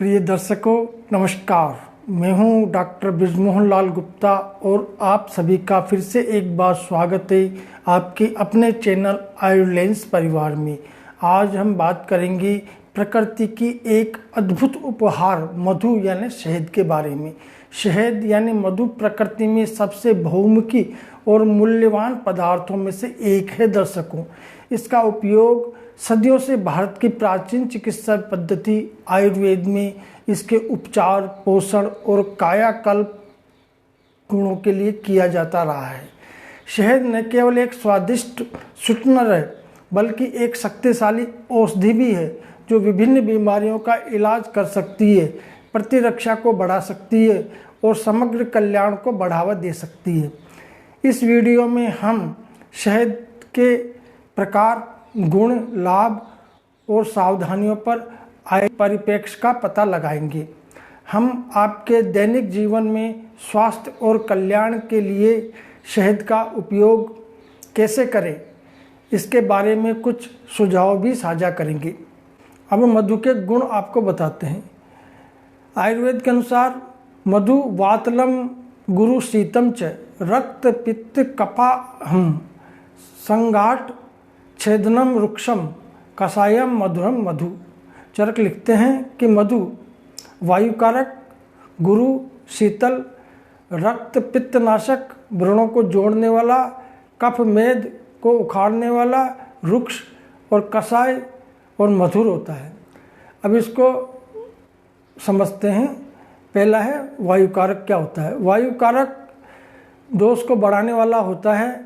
प्रिय दर्शकों नमस्कार। मैं हूं डॉक्टर बृजमोहन लाल गुप्ता और आप सभी का फिर से एक बार स्वागत है आपके अपने चैनल आयुर्लेंस परिवार में। आज हम बात करेंगे प्रकृति की एक अद्भुत उपहार मधु यानी शहद के बारे में। शहद यानी मधु प्रकृति में सबसे बहुमुखी और मूल्यवान पदार्थों में से एक है दर्शकों। इसका उपयोग सदियों से भारत की प्राचीन चिकित्सा पद्धति आयुर्वेद में इसके उपचार, पोषण और कायाकल्प गुणों के लिए किया जाता रहा है। शहद न केवल एक स्वादिष्ट स्वीटनर है बल्कि एक शक्तिशाली औषधि भी है जो विभिन्न बीमारियों का इलाज कर सकती है, प्रतिरक्षा को बढ़ा सकती है और समग्र कल्याण को बढ़ावा दे सकती है। इस वीडियो में हम शहद के प्रकार, गुण, लाभ और सावधानियों पर आए परिप्रेक्ष्य का पता लगाएंगे। हम आपके दैनिक जीवन में स्वास्थ्य और कल्याण के लिए शहद का उपयोग कैसे करें, इसके बारे में कुछ सुझाव भी साझा करेंगे। अब मधु के गुण आपको बताते हैं। आयुर्वेद के अनुसार मधु वातलम गुरु शीतम च रक्त पित्त कफाहम संगाट छेदनम वृक्षम कषायम मधुरम मधु। चरक लिखते हैं कि मधु वायुकारक, गुरु, शीतल, रक्त पित्तनाशक, व्रणों को जोड़ने वाला, कफ मेद को उखाड़ने वाला, वृक्ष और कषाय और मधुर होता है। अब इसको समझते हैं। पहला है वायुकारक। क्या होता है? वायुकारक दोष को बढ़ाने वाला होता है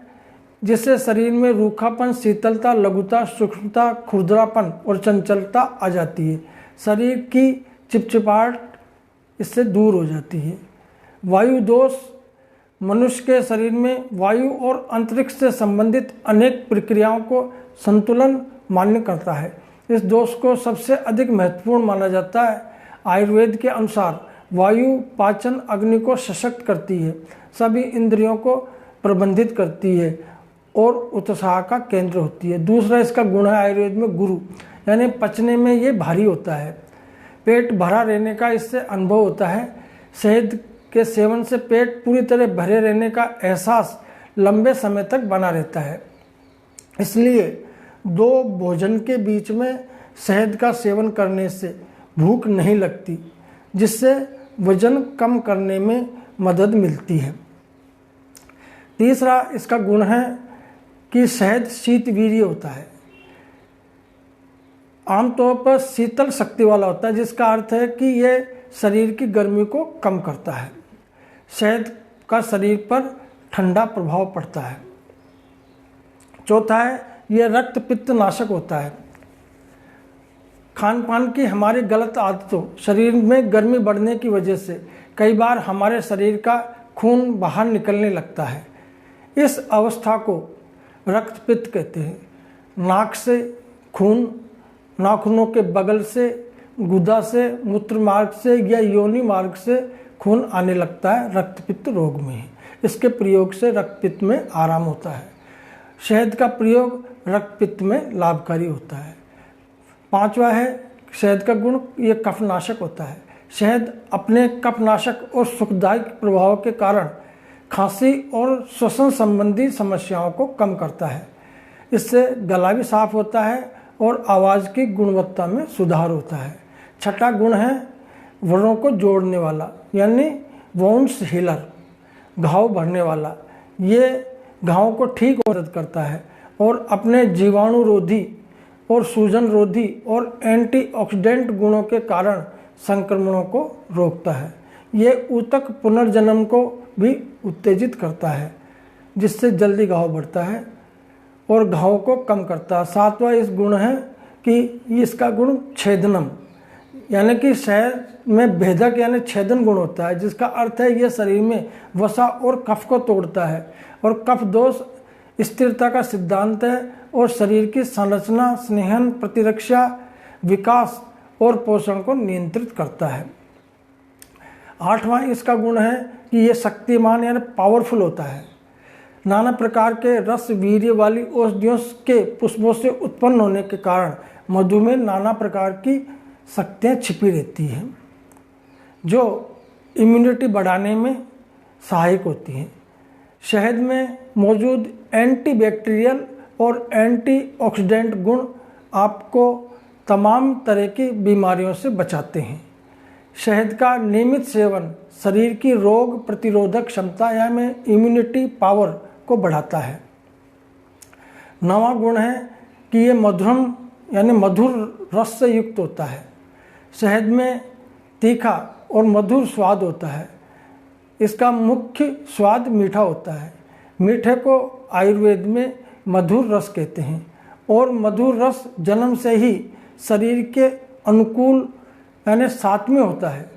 जिससे शरीर में रूखापन, शीतलता, लघुता, सूक्ष्मता, खुरदरापन और चंचलता आ जाती है। शरीर की चिपचिपाहट इससे दूर हो जाती है। वायु दोष मनुष्य के शरीर में वायु और अंतरिक्ष से संबंधित अनेक प्रक्रियाओं को संतुलन मान्य करता है। इस दोष को सबसे अधिक महत्वपूर्ण माना जाता है। आयुर्वेद के अनुसार वायु पाचन अग्नि को सशक्त करती है, सभी इंद्रियों को प्रबंधित करती है और उत्साह का केंद्र होती है। दूसरा इसका गुण है आयुर्वेद में गुरु, यानी पचने में ये भारी होता है। पेट भरा रहने का इससे अनुभव होता है। शहद के सेवन से पेट पूरी तरह भरे रहने का एहसास लंबे समय तक बना रहता है। इसलिए दो भोजन के बीच में शहद का सेवन करने से भूख नहीं लगती, जिससे वजन कम करने में मदद मिलती है। तीसरा इसका गुण है कि शहद शीतवीर्य होता है। आमतौर पर शीतल शक्ति वाला होता है, जिसका अर्थ है कि यह शरीर की गर्मी को कम करता है। शहद का शरीर पर ठंडा प्रभाव पड़ता है। चौथा है यह रक्त पित्त नाशक होता है। खान पान की हमारी गलत आदतों, शरीर में गर्मी बढ़ने की वजह से कई बार हमारे शरीर का खून बाहर निकलने लगता है। इस अवस्था को रक्त पित्त कहते हैं। नाक से खून, नाखूनों के बगल से, गुदा से, मूत्र मार्ग से या योनि मार्ग से खून आने लगता है रक्त पित्त रोग में। इसके प्रयोग से रक्त पित्त में आराम होता है। शहद का प्रयोग रक्त पित्त में लाभकारी होता है। पांचवा है शहद का गुण, ये कफनाशक होता है। शहद अपने कफनाशक और सुखदायक प्रभाव के कारण खांसी और श्वसन संबंधी समस्याओं को कम करता है। इससे गला भी साफ होता है और आवाज़ की गुणवत्ता में सुधार होता है। छठा गुण है व्रणों को जोड़ने वाला, यानी वुंड्स हीलर, घाव भरने वाला। ये घावों को ठीक मदद करता है और अपने जीवाणुरोधी और सूजन रोधी और एंटीऑक्सीडेंट गुणों के कारण संक्रमणों को रोकता है। ये ऊतक पुनर्जन्म को भी उत्तेजित करता है, जिससे जल्दी घाव बढ़ता है और घाव को कम करता है। सातवां इस गुण है कि इसका गुण छेदनम, यानी कि शहद में भेदक यानी छेदन गुण होता है, जिसका अर्थ है ये शरीर में वसा और कफ को तोड़ता है और कफ दोष स्थिरता का सिद्धांत है और शरीर की संरचना, स्नेहन, प्रतिरक्षा, विकास और पोषण को नियंत्रित करता है। आठवां इसका गुण है कि ये शक्तिमान यानी पावरफुल होता है। नाना प्रकार के रस वीर्य वाली औषधियों के पुष्पों से उत्पन्न होने के कारण मधु में नाना प्रकार की शक्तियाँ छिपी रहती हैं जो इम्यूनिटी बढ़ाने में सहायक होती हैं। शहद में मौजूद एंटीबैक्टीरियल और एंटीऑक्सीडेंट गुण आपको तमाम तरह की बीमारियों से बचाते हैं। शहद का नियमित सेवन शरीर की रोग प्रतिरोधक क्षमता यानी इम्यूनिटी पावर को बढ़ाता है। नवा गुण है कि ये मधुरम यानी मधुर रस से युक्त होता है। शहद में तीखा और मधुर स्वाद होता है। इसका मुख्य स्वाद मीठा होता है। मीठे को आयुर्वेद में मधुर रस कहते हैं और मधुर रस जन्म से ही शरीर के अनुकूल यानी साथ में होता है।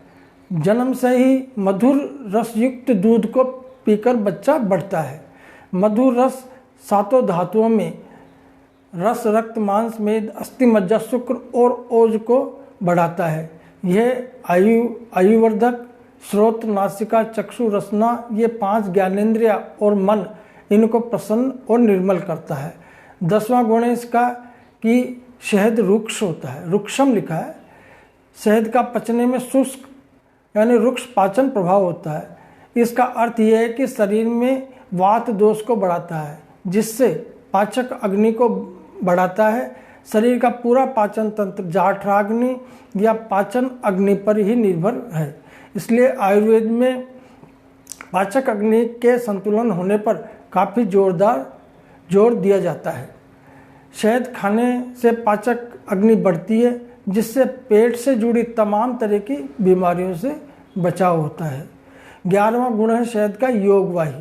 जन्म से ही मधुर रस युक्त दूध को पीकर बच्चा बढ़ता है। मधुर रस सातों धातुओं में रस, रक्त, मांस, मेद, अस्थि, मज्जा, शुक्र और ओज को बढ़ाता है। यह आयुवर्धक, श्रोत्र, नासिका, चक्षु, रसना ये 5 ज्ञानेंद्रिय और मन इनको प्रसन्न और निर्मल करता है। 10वां गुण है इसका कि शहद रुक्ष होता है। रुक्षम लिखा है। शहद का पचने में शुष्क यानी रुक्ष पाचन प्रभाव होता है। इसका अर्थ यह है कि शरीर में वात दोष को बढ़ाता है, जिससे पाचक अग्नि को बढ़ाता है। शरीर का पूरा पाचन तंत्र जाठराग्नि या पाचन अग्नि पर ही निर्भर है। इसलिए आयुर्वेद में पाचक अग्नि के संतुलन होने पर काफ़ी जोर दिया जाता है। शहद खाने से पाचक अग्नि बढ़ती है, जिससे पेट से जुड़ी तमाम तरह की बीमारियों से बचाव होता है। 11वां गुण है शहद का योगवाही।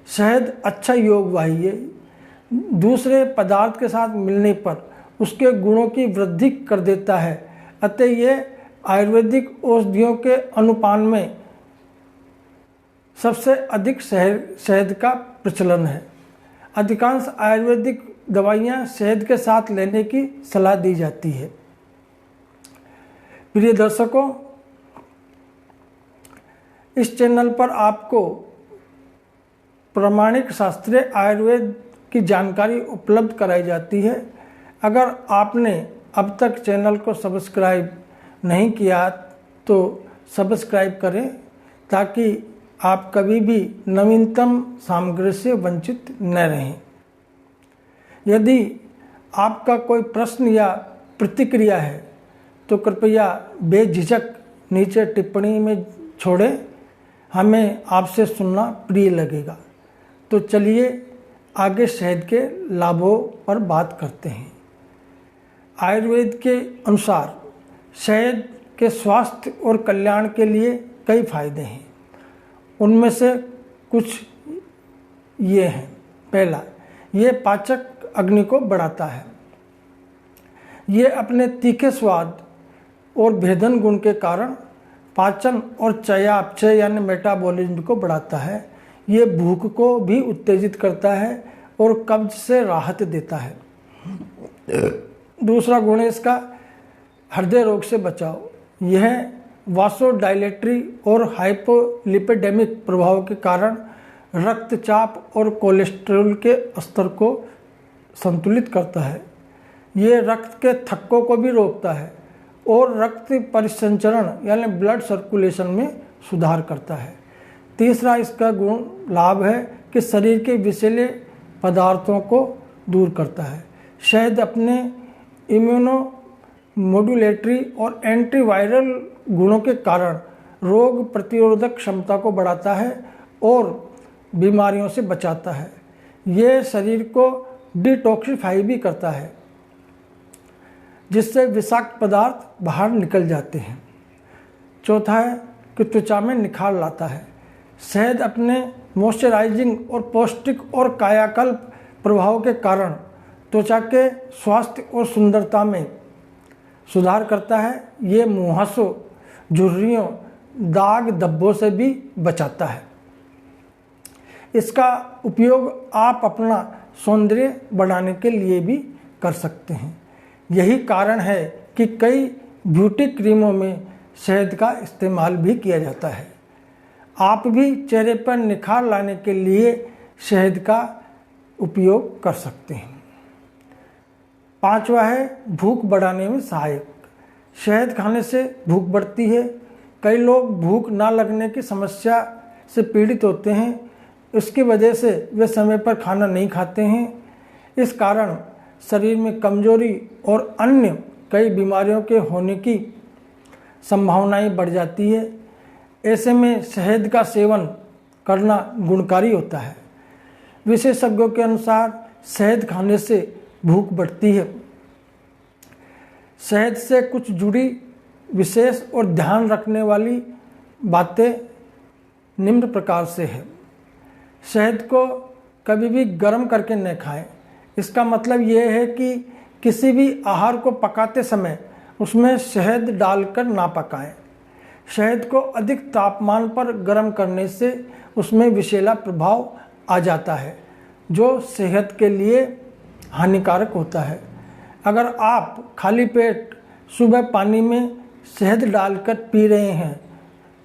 शहद अच्छा योगवाही है। दूसरे पदार्थ के साथ मिलने पर उसके गुणों की वृद्धि कर देता है। अतः ये आयुर्वेदिक औषधियों के अनुपान में सबसे अधिक शहद का प्रचलन है। अधिकांश आयुर्वेदिक दवाइयाँ शहद के साथ लेने की सलाह दी जाती है। प्रिय दर्शकों, इस चैनल पर आपको प्रामाणिक शास्त्रीय आयुर्वेद की जानकारी उपलब्ध कराई जाती है। अगर आपने अब तक चैनल को सब्सक्राइब नहीं किया तो सब्सक्राइब करें, ताकि आप कभी भी नवीनतम सामग्री से वंचित न रहें। यदि आपका कोई प्रश्न या प्रतिक्रिया है तो कृपया बेझिझक नीचे टिप्पणी में छोड़ें। हमें आपसे सुनना प्रिय लगेगा। तो चलिए आगे शहद के लाभों पर बात करते हैं। आयुर्वेद के अनुसार शहद के स्वास्थ्य और कल्याण के लिए कई फायदे हैं। उनमें से कुछ ये हैं। पहला, ये पाचक अग्नि को बढ़ाता है। ये अपने तीखे स्वाद और भेदन गुण के कारण पाचन और चयापचय यानी मेटाबॉलिज्म को बढ़ाता है। ये भूख को भी उत्तेजित करता है और कब्ज से राहत देता है। दूसरा गुण है इसका हृदय रोग से बचाव। यह वासोडाइलेटरी और हाइपोलिपिडेमिक प्रभाव के कारण रक्तचाप और कोलेस्ट्रॉल के स्तर को संतुलित करता है। ये रक्त के थक्कों को भी रोकता है और रक्त परिसंचरण यानी ब्लड सर्कुलेशन में सुधार करता है। तीसरा इसका गुण लाभ है कि शरीर के विषैले पदार्थों को दूर करता है। शहद अपने इम्यूनो मॉड्यूलेटरी और एंटीवायरल गुणों के कारण रोग प्रतिरोधक क्षमता को बढ़ाता है और बीमारियों से बचाता है। ये शरीर को डिटॉक्सिफाई भी करता है, जिससे विषाक्त पदार्थ बाहर निकल जाते हैं। चौथा है कि त्वचा में निखार लाता है। शहद अपने मॉइस्चराइजिंग और पौष्टिक और कायाकल्प प्रभाव के कारण त्वचा के स्वास्थ्य और सुंदरता में सुधार करता है। ये मुहासों, झुर्रियों, दाग धब्बों से भी बचाता है। इसका उपयोग आप अपना सौंदर्य बढ़ाने के लिए भी कर सकते हैं। यही कारण है कि कई ब्यूटी क्रीमों में शहद का इस्तेमाल भी किया जाता है। आप भी चेहरे पर निखार लाने के लिए शहद का उपयोग कर सकते हैं। पांचवा है भूख बढ़ाने में सहायक। शहद खाने से भूख बढ़ती है। कई लोग भूख ना लगने की समस्या से पीड़ित होते हैं, इसकी वजह से वे समय पर खाना नहीं खाते हैं। इस कारण शरीर में कमजोरी और अन्य कई बीमारियों के होने की संभावनाएं बढ़ जाती है। ऐसे में शहद का सेवन करना गुणकारी होता है। विशेषज्ञों के अनुसार शहद खाने से भूख बढ़ती है। शहद से कुछ जुड़ी विशेष और ध्यान रखने वाली बातें निम्न प्रकार से है। शहद को कभी भी गर्म करके न खाएं। इसका मतलब यह है कि किसी भी आहार को पकाते समय उसमें शहद डालकर ना पकाएं। शहद को अधिक तापमान पर गर्म करने से उसमें विषैला प्रभाव आ जाता है, जो सेहत के लिए हानिकारक होता है। अगर आप खाली पेट सुबह पानी में शहद डालकर पी रहे हैं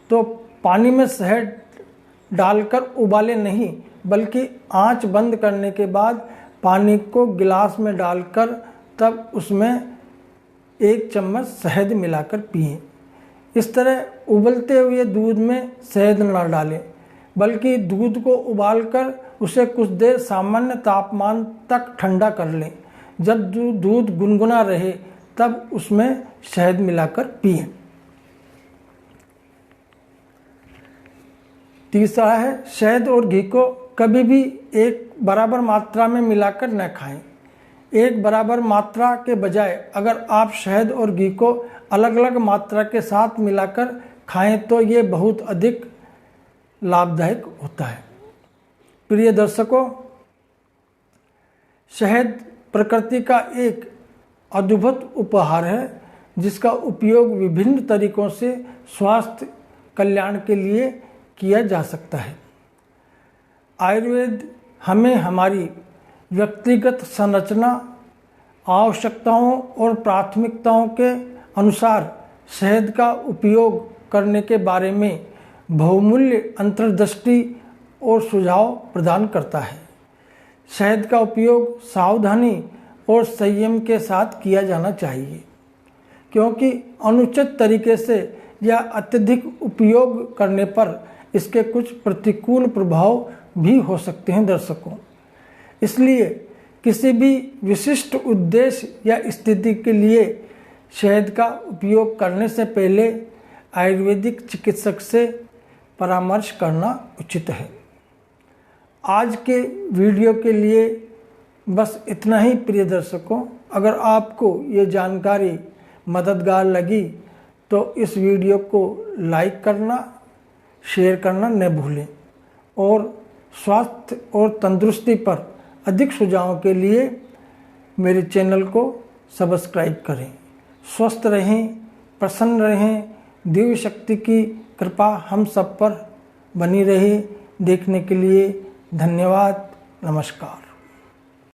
तो पानी में शहद डालकर उबाले नहीं, बल्कि आंच बंद करने के बाद पानी को गिलास में डालकर तब उसमें 1 चम्मच शहद मिलाकर पिएं। इस तरह उबलते हुए दूध में शहद न डालें, बल्कि दूध को उबालकर उसे कुछ देर सामान्य तापमान तक ठंडा कर लें। जब दूध गुनगुना रहे तब उसमें शहद मिलाकर पिएं। तीसरा है, शहद और घी को कभी भी एक बराबर मात्रा में मिलाकर न खाएं। एक बराबर मात्रा के बजाय अगर आप शहद और घी को अलग अलग मात्रा के साथ मिलाकर खाएं तो ये बहुत अधिक लाभदायक होता है। प्रिय दर्शकों, शहद प्रकृति का एक अद्भुत उपहार है, जिसका उपयोग विभिन्न तरीकों से स्वास्थ्य कल्याण के लिए किया जा सकता है। आयुर्वेद हमें हमारी व्यक्तिगत संरचना, आवश्यकताओं और प्राथमिकताओं के अनुसार शहद का उपयोग करने के बारे में बहुमूल्य अंतर्दृष्टि और सुझाव प्रदान करता है। शहद का उपयोग सावधानी और संयम के साथ किया जाना चाहिए, क्योंकि अनुचित तरीके से या अत्यधिक उपयोग करने पर इसके कुछ प्रतिकूल प्रभाव भी हो सकते हैं। दर्शकों, इसलिए किसी भी विशिष्ट उद्देश्य या स्थिति के लिए शहद का उपयोग करने से पहले आयुर्वेदिक चिकित्सक से परामर्श करना उचित है। आज के वीडियो के लिए बस इतना ही। प्रिय दर्शकों, अगर आपको ये जानकारी मददगार लगी तो इस वीडियो को लाइक करना, शेयर करना न भूलें और स्वास्थ्य और तंदुरुस्ती पर अधिक सुझावों के लिए मेरे चैनल को सब्सक्राइब करें। स्वस्थ रहें, प्रसन्न रहें। दिव्य शक्ति की कृपा हम सब पर बनी रहे। देखने के लिए धन्यवाद। नमस्कार।